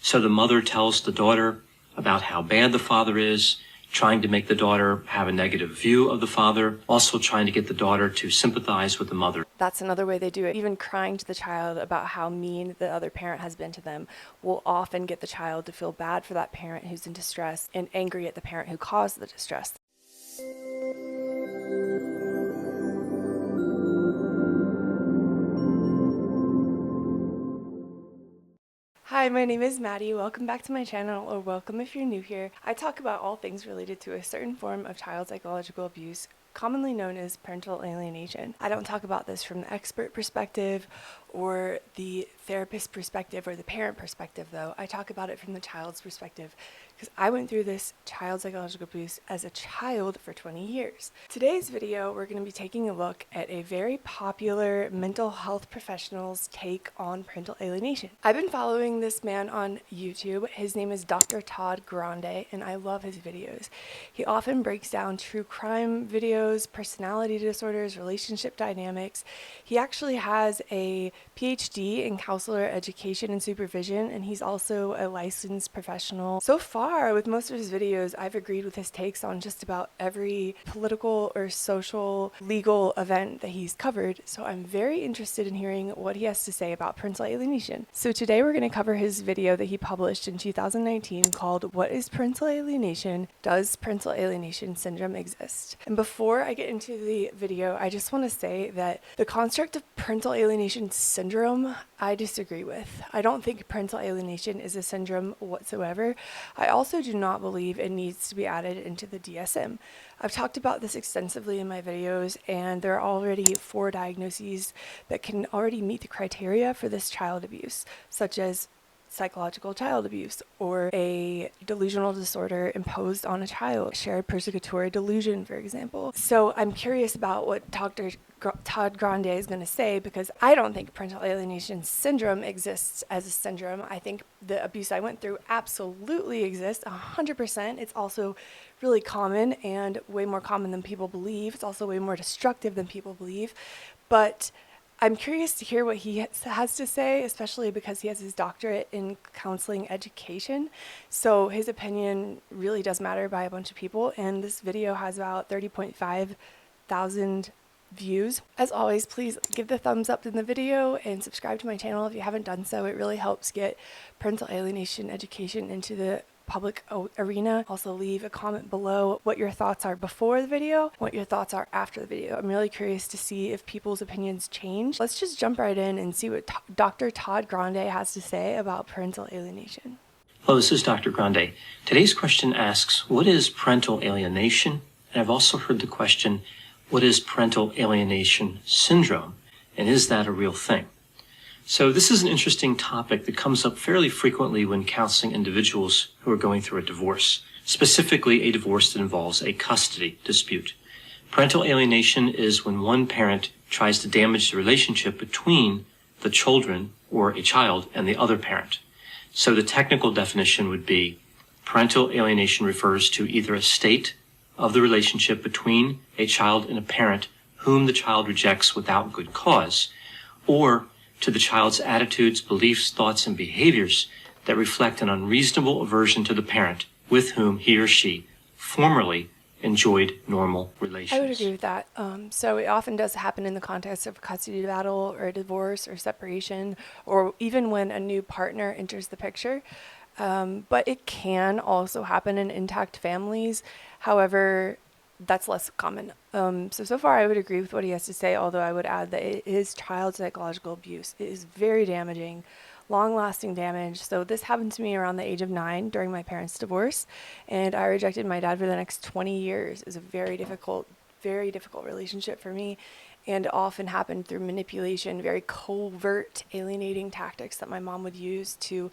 So the mother tells the daughter about how bad the father is, trying to make the daughter have a negative view of the father, also trying to get the daughter to sympathize with the mother. That's another way they do it. Even crying to the child about how mean the other parent has been to them will often get the child to feel bad for that parent who's in distress and angry at the parent who caused the distress. Hi, my name is Maddie. Welcome back to my channel, or welcome if you're new here. I talk about all things related to a certain form of child psychological abuse, commonly known as parental alienation. I don't talk about this from the expert perspective or the therapist perspective or the parent perspective, though. I talk about it from the child's perspective because I went through this child psychological abuse as a child for 20 years. Today's video, we're going to be taking a look at a very popular mental health professional's take on parental alienation. I've been following this man on YouTube. His name is Dr. Todd Grande, and I love his videos. He often breaks down true crime videos, personality disorders, relationship dynamics. He actually has a PhD in counselor education and supervision, and he's also a licensed professional. So far, with most of his videos, I've agreed with his takes on just about every political or social legal event that he's covered, so I'm very interested in hearing what he has to say about parental alienation. So today we're going to cover his video that he published in 2019 called "What is Parental Alienation? Does Parental Alienation Syndrome Exist?" And before I get into the video, I just want to say that the construct of parental alienation syndrome, I disagree with. I don't think parental alienation is a syndrome whatsoever. I also do not believe it needs to be added into the DSM. I've talked about this extensively in my videos, and there are already 4 diagnoses that can already meet the criteria for this child abuse, such as psychological child abuse, or a delusional disorder imposed on a child, shared persecutory delusion, for example. So I'm curious about what Dr. Todd Grande is going to say, because I don't think parental alienation syndrome exists as a syndrome. I think the abuse I went through absolutely exists, 100%. It's also really common and way more common than people believe. It's also way more destructive than people believe. But I'm curious to hear what he has to say, especially because he has his doctorate in counseling education. So his opinion really does matter by a bunch of people, and this video has about 30.5 thousand views. As always, please give the thumbs up in the video and subscribe to my channel if you haven't done so. It really helps get parental alienation education into the public arena. Also, leave a comment below what your thoughts are before the video, what your thoughts are after the video. I'm really curious to see if people's opinions change. Let's just jump right in and see what Dr. Todd Grande has to say about parental alienation. Hello, this is Dr. Grande. Today's question asks, what is parental alienation? And I've also heard the question, what is parental alienation syndrome? And is that a real thing? So this is an interesting topic that comes up fairly frequently when counseling individuals who are going through a divorce, specifically a divorce that involves a custody dispute. Parental alienation is when one parent tries to damage the relationship between the children or a child and the other parent. So the technical definition would be parental alienation refers to either a state of the relationship between a child and a parent whom the child rejects without good cause, or to the child's attitudes, beliefs, thoughts, and behaviors that reflect an unreasonable aversion to the parent with whom he or she formerly enjoyed normal relations. I would agree with that. So it often does happen in the context of a custody battle or a divorce or separation, or even when a new partner enters the picture. But it can also happen in intact families. However, that's less common. So far I would agree with what he has to say, although I would add that it is child psychological abuse. It is very damaging, long-lasting damage. So this happened to me around the age of 9 during my parents' divorce, and I rejected my dad for the next 20 years. It was a very difficult relationship for me, and often happened through manipulation, very covert alienating tactics that my mom would use to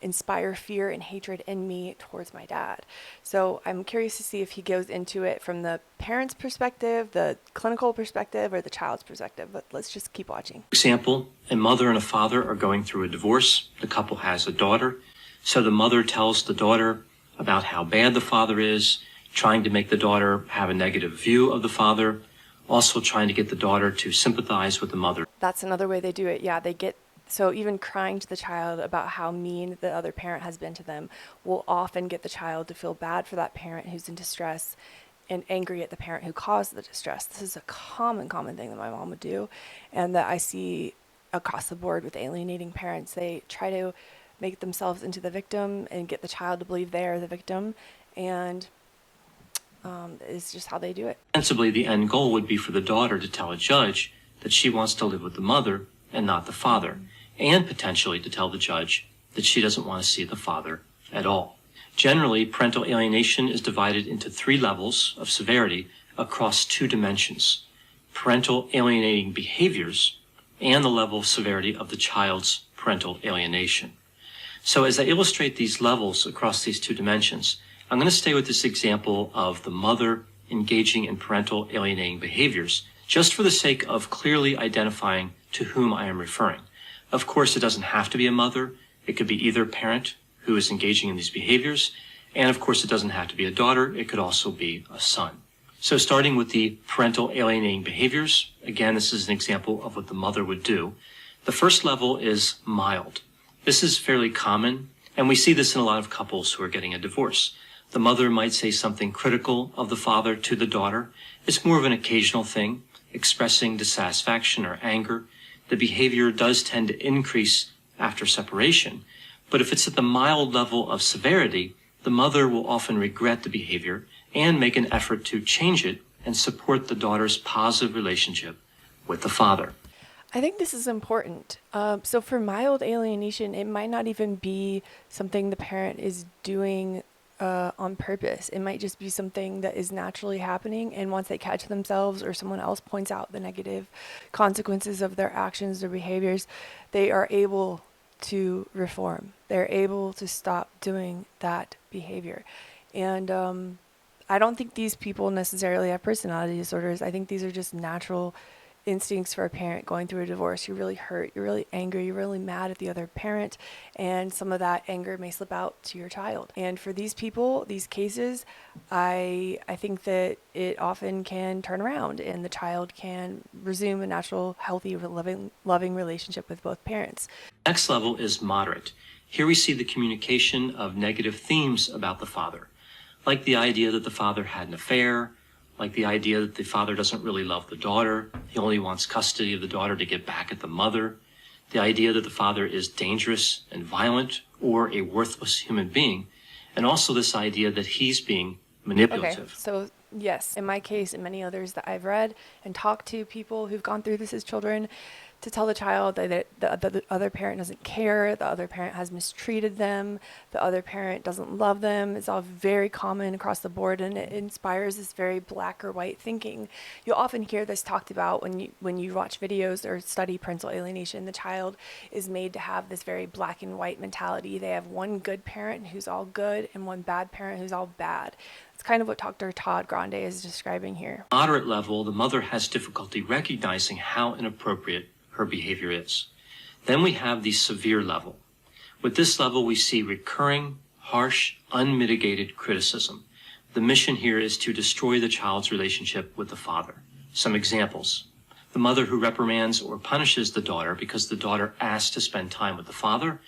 inspire fear and hatred in me towards my dad. So I'm curious to see if he goes into it from the parent's perspective, the clinical perspective, or the child's perspective, but let's just keep watching. For example, a mother and a father are going through a divorce. The couple has a daughter. So the mother tells the daughter about how bad the father is, trying to make the daughter have a negative view of the father, also trying to get the daughter to sympathize with the mother. That's another way they do it. Yeah, they get So even crying to the child about how mean the other parent has been to them will often get the child to feel bad for that parent who's in distress and angry at the parent who caused the distress. This is a common thing that my mom would do, and that I see across the board with alienating parents. They try to make themselves into the victim and get the child to believe they are the victim, and it's just how they do it. Ostensibly, the end goal would be for the daughter to tell a judge that she wants to live with the mother and not the father, and potentially to tell the judge that she doesn't want to see the father at all. Generally, parental alienation is divided into 3 levels of severity across 2 dimensions: parental alienating behaviors and the level of severity of the child's parental alienation. So as I illustrate these levels across these 2 dimensions, I'm going to stay with this example of the mother engaging in parental alienating behaviors, just for the sake of clearly identifying to whom I am referring. Of course, it doesn't have to be a mother. It could be either parent who is engaging in these behaviors. And of course, it doesn't have to be a daughter. It could also be a son. So starting with the parental alienating behaviors, again, this is an example of what the mother would do. The first level is mild. This is fairly common, and we see this in a lot of couples who are getting a divorce. The mother might say something critical of the father to the daughter. It's more of an occasional thing, expressing dissatisfaction or anger. The behavior does tend to increase after separation, but if it's at the mild level of severity, the mother will often regret the behavior and make an effort to change it and support the daughter's positive relationship with the father. I think this is important. So for mild alienation, it might not even be something the parent is doing on purpose. It might just be something that is naturally happening, and once they catch themselves or someone else points out the negative consequences of their actions or behaviors, they are able to reform. They're able to stop doing that behavior. And I don't think these people necessarily have personality disorders. I think these are just natural instincts for a parent going through a divorce. You're really hurt, you're really angry, you're really mad at the other parent, and some of that anger may slip out to your child. And for these people, these cases, I think that it often can turn around and the child can resume a natural, healthy, loving relationship with both parents. Next level is moderate. Here we see the communication of negative themes about the father, like the idea that the father had an affair, like the idea that the father doesn't really love the daughter, he only wants custody of the daughter to get back at the mother, the idea that the father is dangerous and violent or a worthless human being, and also this idea that he's being manipulative. Okay, so yes, in my case and many others that I've read and talked to people who've gone through this as children, to tell the child that the other parent doesn't care, the other parent has mistreated them, the other parent doesn't love them. It's all very common across the board, and it inspires this very black or white thinking. You'll often hear this talked about when you watch videos or study parental alienation. The child is made to have this very black and white mentality. They have one good parent who's all good and one bad parent who's all bad. It's kind of what Dr. Todd Grande is describing here. Moderate level, the mother has difficulty recognizing how inappropriate her behavior is. Then we have the severe level. With this level, we see recurring, harsh, unmitigated criticism. The mission here is to destroy the child's relationship with the father. Some examples: the mother who reprimands or punishes the daughter because the daughter asked to spend time with the father,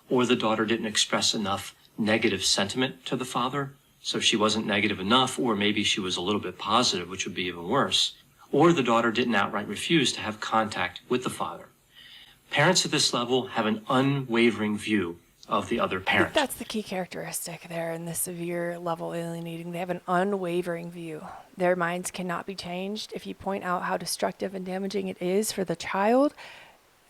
or the daughter didn't express enough negative sentiment to the father, so she wasn't negative enough, or maybe she was a little bit positive, which would be even worse. Or the daughter didn't outright refuse to have contact with the father. Parents at this level have an unwavering view of the other parent. I think that's the key characteristic there in the severe level alienating. They have an unwavering view. Their minds cannot be changed. If you point out how destructive and damaging it is for the child,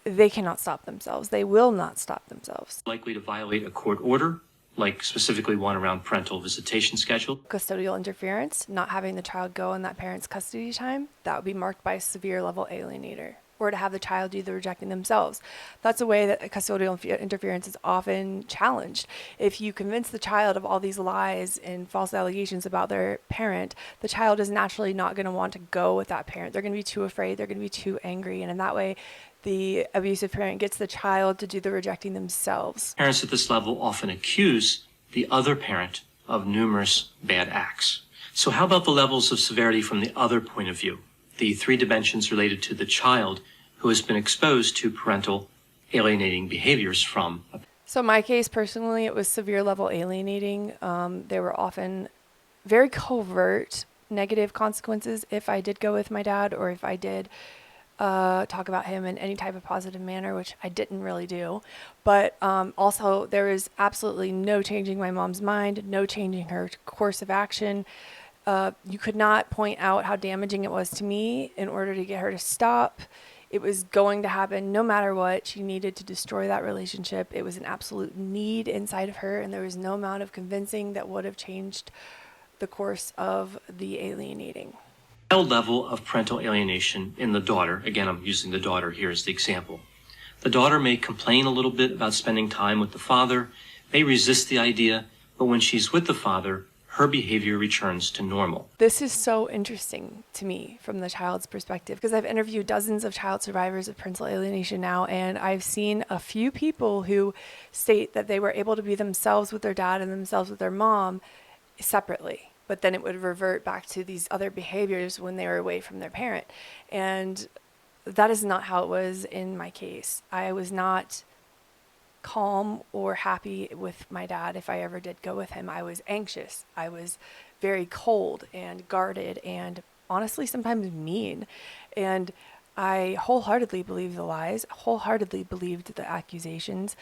they cannot stop themselves. They will not stop themselves. Likely to violate a court order, like specifically one around parental visitation schedule. Custodial interference, not having the child go in that parent's custody time, that would be marked by a severe level alienator. Or to have the child do the rejecting themselves. That's a way that custodial interference is often challenged. If you convince the child of all these lies and false allegations about their parent, the child is naturally not going to want to go with that parent. They're going to be too afraid, they're going to be too angry, and in that way, the abusive parent gets the child to do the rejecting themselves. Parents at this level often accuse the other parent of numerous bad acts. So how about the levels of severity from the other point of view? The 3 dimensions related to the child who has been exposed to parental alienating behaviors from a So in my case, personally, it was severe level alienating. There were often very covert negative consequences if I did go with my dad, or if I did talk about him in any type of positive manner, which I didn't really do. But also, there was absolutely no changing my mom's mind, no changing her course of action. You could not point out how damaging it was to me in order to get her to stop. It was going to happen no matter what. She needed to destroy that relationship. It was an absolute need inside of her, and there was no amount of convincing that would have changed the course of the alienating. mild level of parental alienation in the daughter. Again, I'm using the daughter here as the example. The daughter may complain a little bit about spending time with the father, may resist the idea, but when she's with the father, her behavior returns to normal. This is so interesting to me from the child's perspective, because I've interviewed dozens of child survivors of parental alienation now, and I've seen a few people who state that they were able to be themselves with their dad and themselves with their mom separately, but then it would revert back to these other behaviors when they were away from their parent. And that is not how it was in my case. I was not calm or happy with my dad if I ever did go with him. I was anxious. I was very cold and guarded and honestly sometimes mean. And I wholeheartedly believed the lies, wholeheartedly believed the accusations.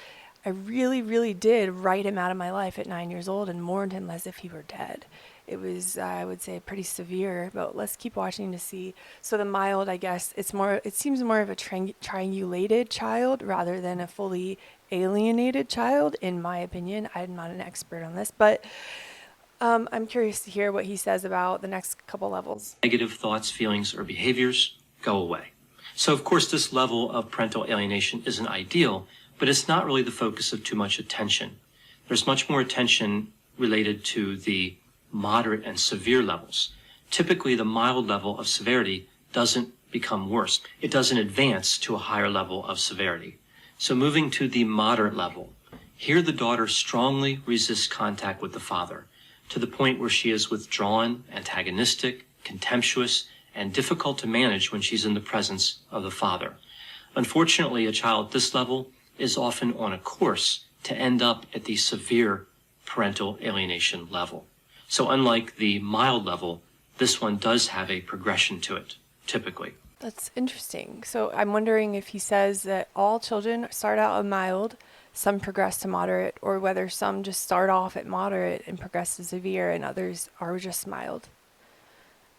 I really, really did write him out of my life at 9 years old and mourned him as if he were dead. It was, I would say, pretty severe, but let's keep watching to see. So the mild, I guess, it seems more of a triangulated child rather than a fully alienated child, in my opinion. I'm not an expert on this, but I'm curious to hear what he says about the next couple levels. Negative thoughts, feelings, or behaviors go away. So, of course, this level of parental alienation isn't ideal, but it's not really the focus of too much attention. There's much more attention related to the moderate and severe levels. Typically, the mild level of severity doesn't become worse. It doesn't advance to a higher level of severity. So moving to the moderate level, here the daughter strongly resists contact with the father, to the point where she is withdrawn, antagonistic, contemptuous, and difficult to manage when she's in the presence of the father. Unfortunately, a child at this level is often on a course to end up at the severe parental alienation level. So unlike the mild level, this one does have a progression to it, typically. That's interesting. So I'm wondering if he says that all children start out at mild, some progress to moderate, or whether some just start off at moderate and progress to severe and others are just mild.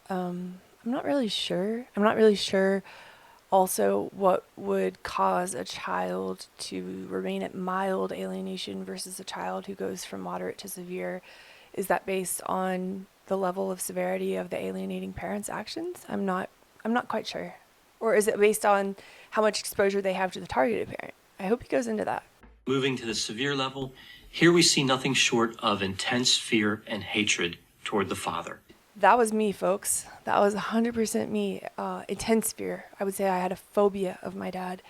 I'm not really sure. I'm not really sure also what would cause a child to remain at mild alienation versus a child who goes from moderate to severe. Is that based on the level of severity of the alienating parent's actions? I'm not quite sure. Or is it based on how much exposure they have to the targeted parent? I hope he goes into that. Moving to the severe level, here we see nothing short of intense fear and hatred toward the father. That was me, folks. That was 100% me. Intense fear. I would say I had a phobia of my dad.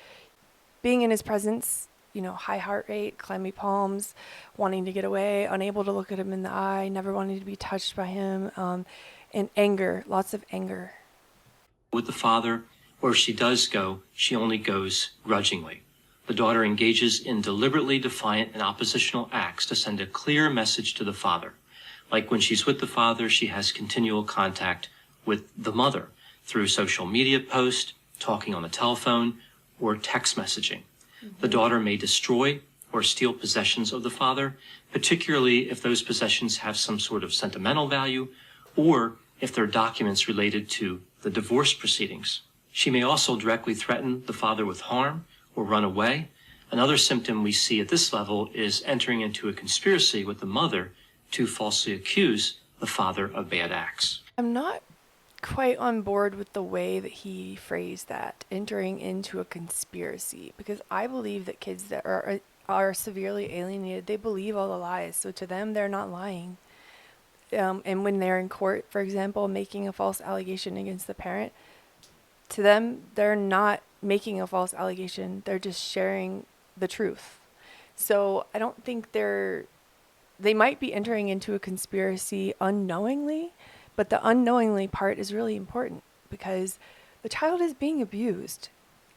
Being in his presence, high heart rate, clammy palms, wanting to get away, unable to look at him in the eye, never wanting to be touched by him, and anger, lots of anger. With the father, or if she does go, she only goes grudgingly. The daughter engages in deliberately defiant and oppositional acts to send a clear message to the father. Like when she's with the father, she has continual contact with the mother through social media posts, talking on the telephone, or text messaging. The daughter may destroy or steal possessions of the father, particularly if those possessions have some sort of sentimental value or if they're documents related to the divorce proceedings. She may also directly threaten the father with harm or run away. Another symptom we see at this level is entering into a conspiracy with the mother to falsely accuse the father of bad acts. I'm not quite on board with the way that he phrased that, entering into a conspiracy, because I believe that kids that are severely alienated, they believe all the lies. So to them, they're not lying. And when they're in court, for example, making a false allegation against the parent, to them, they're not making a false allegation. They're just sharing the truth. So I don't think they might be entering into a conspiracy unknowingly, but the unknowingly part is really important because the child is being abused.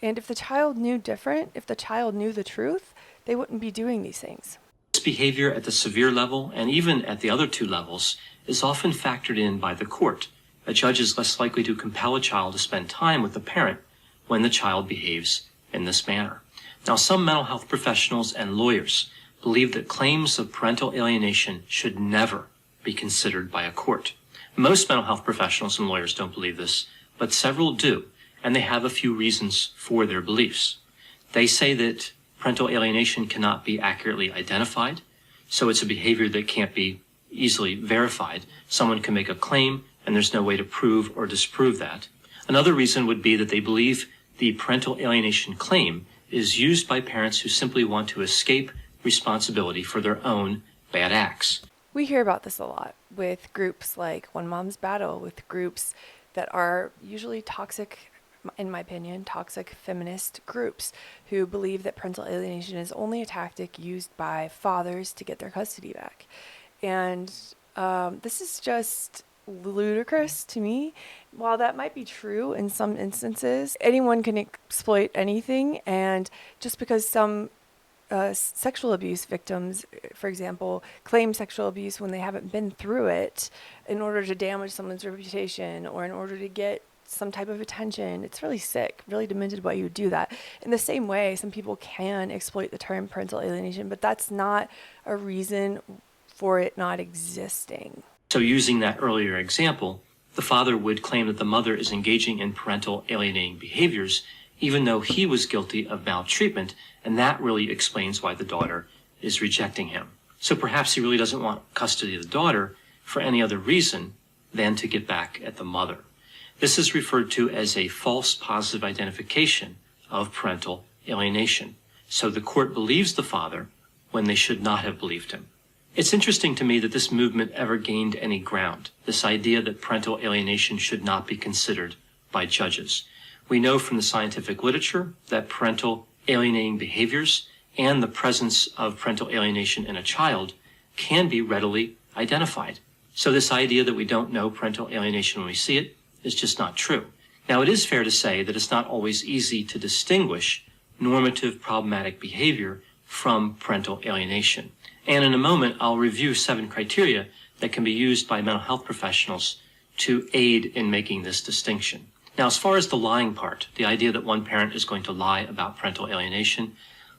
And if the child knew different, if the child knew the truth, they wouldn't be doing these things. This behavior at the severe level and even at the other two levels is often factored in by the court. A judge is less likely to compel a child to spend time with the parent when the child behaves in this manner. Now, some mental health professionals and lawyers believe that claims of parental alienation should never be considered by a court. Most mental health professionals and lawyers don't believe this, but several do, and they have a few reasons for their beliefs. They say that parental alienation cannot be accurately identified, so it's a behavior that can't be easily verified. Someone can make a claim, and there's no way to prove or disprove that. Another reason would be that they believe the parental alienation claim is used by parents who simply want to escape responsibility for their own bad acts. We hear about this a lot with groups like One Mom's Battle, with groups that are usually toxic, in my opinion, toxic feminist groups who believe that parental alienation is only a tactic used by fathers to get their custody back. And this is just ludicrous to me. While that might be true in some instances, anyone can exploit anything, and just because some sexual abuse victims, for example, claim sexual abuse when they haven't been through it in order to damage someone's reputation or in order to get some type of attention, it's really sick, really demented why you would do that. In the same way, some people can exploit the term parental alienation, but that's not a reason for it not existing. So using that earlier example, the father would claim that the mother is engaging in parental alienating behaviors, even though he was guilty of maltreatment, and that really explains why the daughter is rejecting him. So perhaps he really doesn't want custody of the daughter for any other reason than to get back at the mother. This is referred to as a false positive identification of parental alienation. So the court believes the father when they should not have believed him. It's interesting to me that this movement ever gained any ground, this idea that parental alienation should not be considered by judges. We know from the scientific literature that parental alienating behaviors and the presence of parental alienation in a child can be readily identified. So this idea that we don't know parental alienation when we see it is just not true. Now, it is fair to say that it's not always easy to distinguish normative problematic behavior from parental alienation. And in a moment, I'll review 7 criteria that can be used by mental health professionals to aid in making this distinction. Now, as far as the lying part, the idea that one parent is going to lie about parental alienation,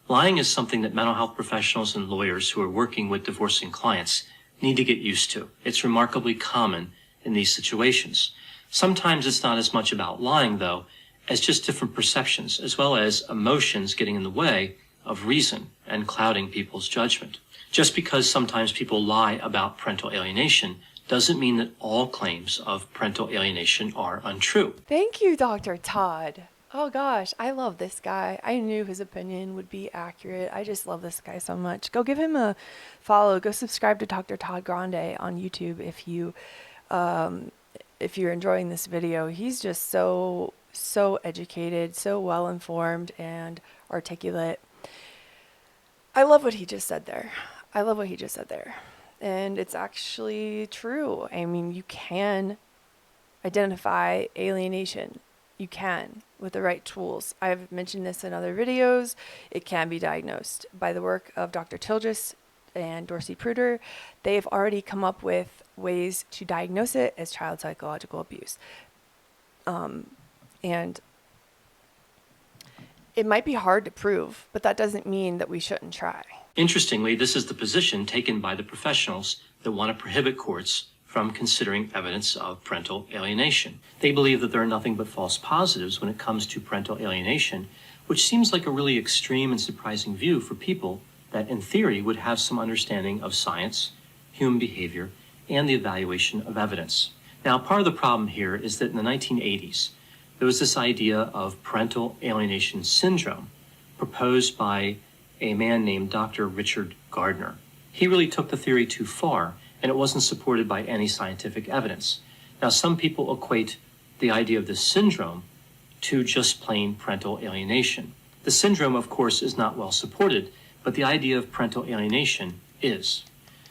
lying is something that mental health professionals and lawyers who are working with divorcing clients need to get used to. It's remarkably common in these situations. Sometimes it's not as much about lying, though, as just different perceptions, as well as emotions getting in the way of reason and clouding people's judgment. Just because sometimes people lie about parental alienation doesn't mean that all claims of parental alienation are untrue. Thank you, Dr. Todd. Oh gosh, I love this guy. I knew his opinion would be accurate. I just love this guy so much. Go give him a follow. Go subscribe to Dr. Todd Grande on YouTube if you're enjoying this video. He's just so educated, so well informed and articulate. I love what he just said there. And it's actually true. I mean, you can identify alienation. You can with the right tools. I've mentioned this in other videos. It can be diagnosed by the work of Dr. Childress and Dorsey Pruder. They've already come up with ways to diagnose it as child psychological abuse. And it might be hard to prove, but that doesn't mean that we shouldn't try. Interestingly, this is the position taken by the professionals that want to prohibit courts from considering evidence of parental alienation. They believe that there are nothing but false positives when it comes to parental alienation, which seems like a really extreme and surprising view for people that in theory would have some understanding of science, human behavior, and the evaluation of evidence. Now, part of the problem here is that in the 1980s, there was this idea of parental alienation syndrome proposed by a man named Dr. Richard Gardner. He really took the theory too far, and it wasn't supported by any scientific evidence. Now, some people equate the idea of this syndrome to just plain parental alienation. The syndrome, of course, is not well supported, but the idea of parental alienation is.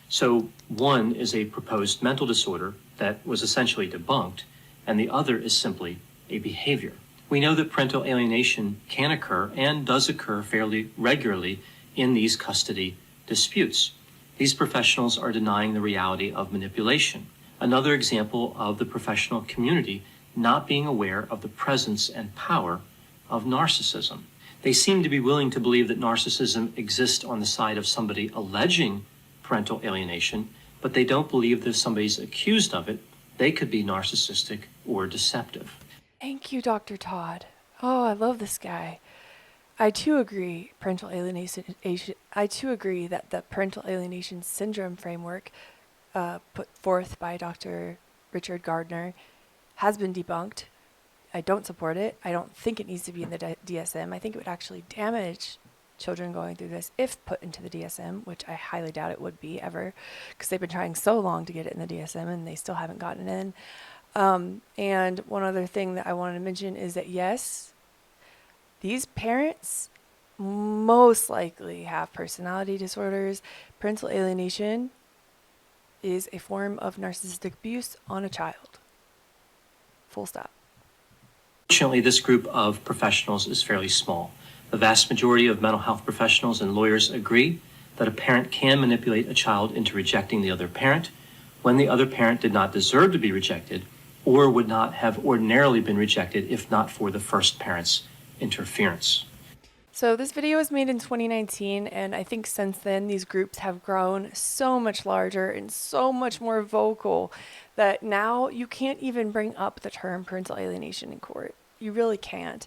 So one is a proposed mental disorder that was essentially debunked, and the other is simply a behavior. We know that parental alienation can occur and does occur fairly regularly in these custody disputes. These professionals are denying the reality of manipulation. Another example of the professional community not being aware of the presence and power of narcissism. They seem to be willing to believe that narcissism exists on the side of somebody alleging parental alienation, but they don't believe that if somebody's accused of it, they could be narcissistic or deceptive. Thank you, Dr. Todd. Oh, I love this guy. I too agree I too agree that the parental alienation syndrome framework put forth by Dr. Richard Gardner has been debunked. I don't support it. I don't think it needs to be in the DSM. I think it would actually damage children going through this if put into the DSM, which I highly doubt it would be ever, because they've been trying so long to get it in the DSM and they still haven't gotten it in. And one other thing that I wanted to mention is that yes, these parents most likely have personality disorders. Parental alienation is a form of narcissistic abuse on a child. Full stop. Fortunately, this group of professionals is fairly small. The vast majority of mental health professionals and lawyers agree that a parent can manipulate a child into rejecting the other parent when the other parent did not deserve to be rejected or would not have ordinarily been rejected if not for the first parent's interference. So this video was made in 2019, and I think since then these groups have grown so much larger and so much more vocal that now you can't even bring up the term parental alienation in court. You really can't.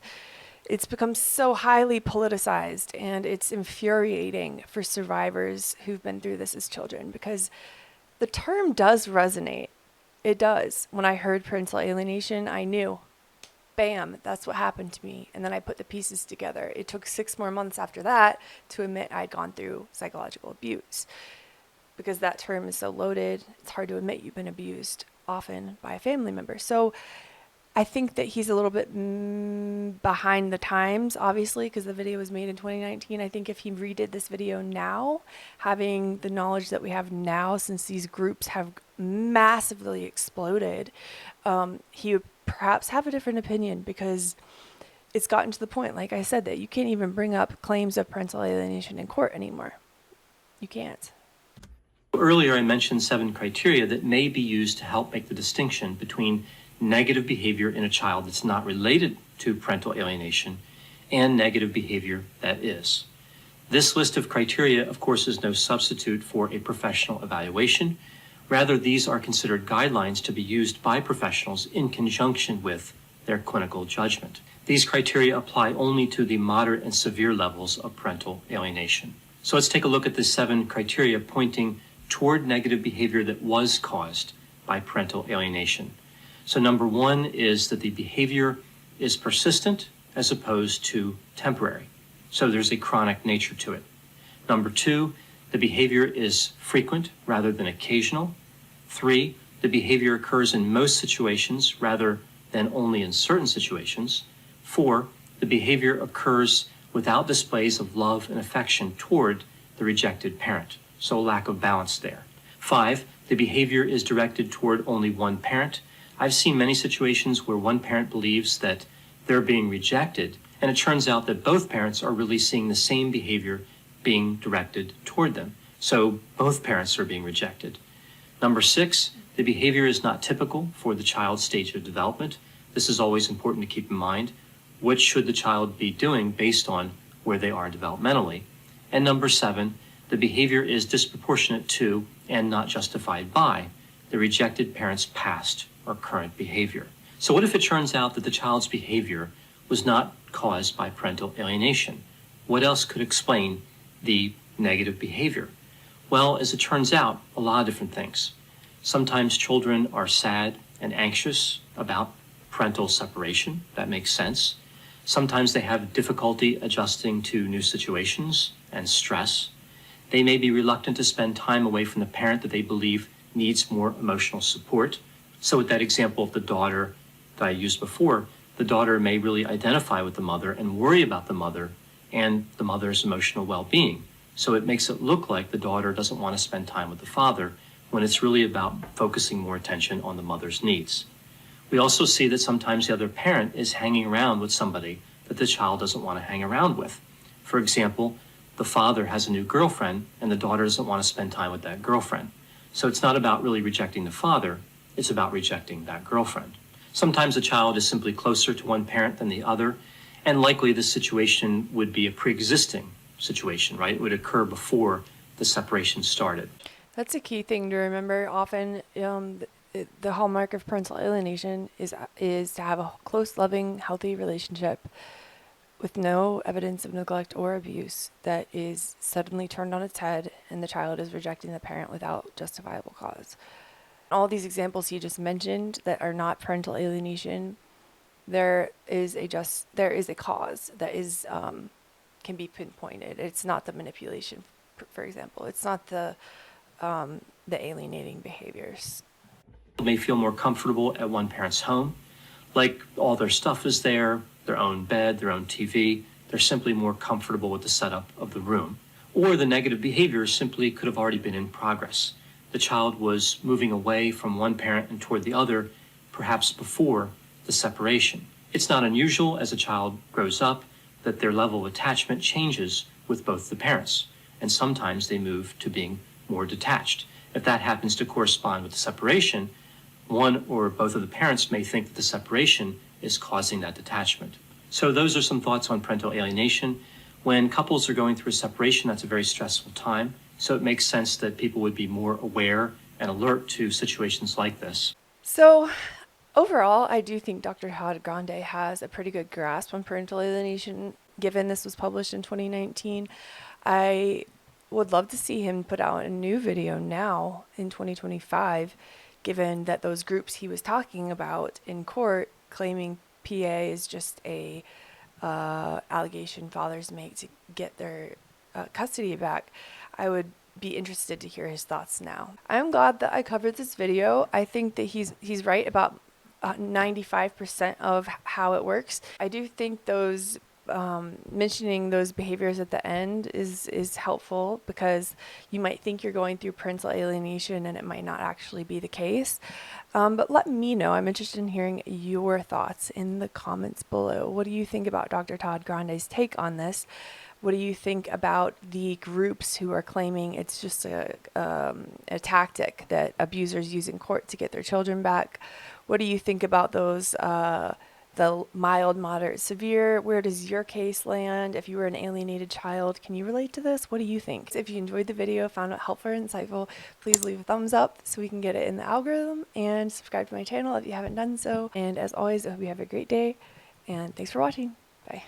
It's become so highly politicized, and it's infuriating for survivors who've been through this as children because the term does resonate. It does. When I heard parental alienation, I knew. Bam, that's what happened to me. And then I put the pieces together. It took 6 more months after that to admit I'd gone through psychological abuse. Because that term is so loaded, it's hard to admit you've been abused often by a family member. So I think that he's a little bit behind the times, obviously, because the video was made in 2019. I think if he redid this video now, having the knowledge that we have now, since these groups have massively exploded, he would perhaps have a different opinion, because it's gotten to the point, like I said, that you can't even bring up claims of parental alienation in court anymore. You can't. Earlier, I mentioned 7 criteria that may be used to help make the distinction between negative behavior in a child that's not related to parental alienation and negative behavior that is. This list of criteria, of course, is no substitute for a professional evaluation. Rather, these are considered guidelines to be used by professionals in conjunction with their clinical judgment. These criteria apply only to the moderate and severe levels of parental alienation. So let's take a look at the 7 criteria pointing toward negative behavior that was caused by parental alienation. So number 1 is that the behavior is persistent as opposed to temporary. So there's a chronic nature to it. Number 2, the behavior is frequent rather than occasional. 3, the behavior occurs in most situations rather than only in certain situations. 4, the behavior occurs without displays of love and affection toward the rejected parent. So a lack of balance there. 5, the behavior is directed toward only one parent. I've seen many situations where one parent believes that they're being rejected, and it turns out that both parents are really seeing the same behavior being directed toward them. So both parents are being rejected. Number 6, the behavior is not typical for the child's stage of development. This is always important to keep in mind. What should the child be doing based on where they are developmentally? And number 7, the behavior is disproportionate to and not justified by the rejected parent's past or current behavior. So what if it turns out that the child's behavior was not caused by parental alienation? What else could explain the negative behavior? Well, as it turns out, a lot of different things. Sometimes children are sad and anxious about parental separation. That makes sense. Sometimes they have difficulty adjusting to new situations and stress. They may be reluctant to spend time away from the parent that they believe needs more emotional support. So with that example of the daughter that I used before, the daughter may really identify with the mother and worry about the mother and the mother's emotional well-being. So it makes it look like the daughter doesn't want to spend time with the father when it's really about focusing more attention on the mother's needs. We also see that sometimes the other parent is hanging around with somebody that the child doesn't want to hang around with. For example, the father has a new girlfriend and the daughter doesn't want to spend time with that girlfriend. So it's not about really rejecting the father, it's about rejecting that girlfriend. Sometimes a child is simply closer to one parent than the other, and likely this situation would be a pre-existing situation, right? It would occur before the separation started. That's a key thing to remember. Often, the hallmark of parental alienation is to have a close, loving, healthy relationship with no evidence of neglect or abuse that is suddenly turned on its head and the child is rejecting the parent without justifiable cause. All these examples you just mentioned that are not parental alienation, there is a cause that is can be pinpointed. It's not the manipulation, for example. It's not the alienating behaviors. May feel more comfortable at one parent's home, like all their stuff is there, their own bed, their own TV. They're simply more comfortable with the setup of the room. Or the negative behavior simply could have already been in progress. The child was moving away from one parent and toward the other, perhaps before the separation. It's not unusual as a child grows up that their level of attachment changes with both the parents, and sometimes they move to being more detached. If that happens to correspond with the separation, one or both of the parents may think that the separation is causing that detachment. So those are some thoughts on parental alienation. When couples are going through a separation, that's a very stressful time. So it makes sense that people would be more aware and alert to situations like this. So overall, I do think Dr. Todd Grande has a pretty good grasp on parental alienation, given this was published in 2019. I would love to see him put out a new video now in 2025, given that those groups he was talking about in court claiming PA is just a allegation fathers make to get their custody back. I would be interested to hear his thoughts now. I'm glad that I covered this video. I think that he's right about 95% of how it works. I do think those mentioning those behaviors at the end is helpful, because you might think you're going through parental alienation and it might not actually be the case. But let me know. I'm interested in hearing your thoughts in the comments below. What do you think about Dr. Todd Grande's take on this? What do you think about the groups who are claiming it's just a tactic that abusers use in court to get their children back? What do you think about those the mild, moderate, severe? Where does your case land? If you were an alienated child, can you relate to this? What do you think? If you enjoyed the video, found it helpful or insightful, please leave a thumbs up so we can get it in the algorithm, and subscribe to my channel if you haven't done so. And as always, I hope you have a great day, and thanks for watching. Bye.